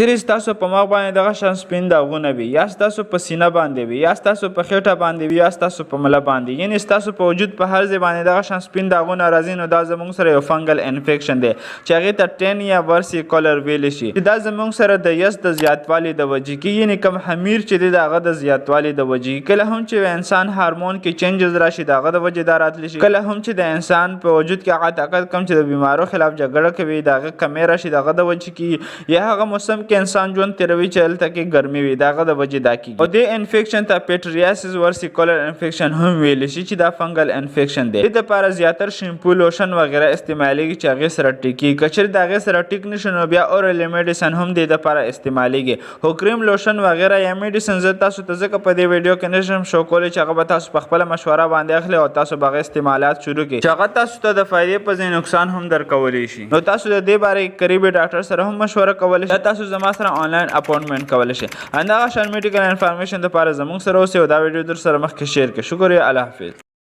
چیرې ستاسو په مخ باندې دغه شان سپین داغونه وي یا ستاسو په سینه باندې وي یا ستاسو په خېټه باندې وي یا ستاسو په مله باندې یعنې ستاسو په وجود په هر ځای باندې دغه شان سپین داغونه راځي نو دا زموږ سره یو فنګل انفیکشن دی چې هغې ته ټین یا ورسیکولر ویلی شي چې دا زموږ سره د یس د زیاتوالي د وجې کې یعنې کوم خمیر چې دی د هغه د زیاتوالي د وجې کله هم چې انسان هارمون کې چینجز راشي د هغه د وجې دا راتلی شي کله هم چې د انسان په وجود کې هغه طاقت کم چې د بیمارو خلاف جګړه کوي د هغه کمی راشي د هغه د وجې کې یا هغه موسم کې انسان ژوند تیروي چې هلته کې ګرمي وي د هغه د وجې دا کېږي او دې انفیکشن ته پیټریاسس ورسیکولر انفیکشن هم ویلی شي چې دا فنګل انفیکشن دی دې دپاره زیاتر شیمپو لوشن وغیره استعمالیږي چې هغې سره ټیک کېږي که چېرې د هغې سره ټیک نه شي نو بیا اورالي میډیسن هم دې دپاره استعمالیږي خو کریم لوشن وغیره یا میډیسن زه تاسو ته ځکه په دې ویډیو کې نشم شو کولی چې هغه به تاسو په خپله مشوره باندې اخلي او تاسو به هغه استعمالات شروع کړئ چې هغه تاسو ته د فایدې په ځای نقصان هم درکولی شي نو تاسو د دې باره قریبي ډاکټر سره هم مشوره کولی شئ تاسو زما سره آنلاین اپوینټمنټ کولی شئ همدغه شان میډیکل انفارمیشن دپاره زموږ سره اوسئ او دا ویډیو در سره مخکې شیر کړئ شکریه الله حافظ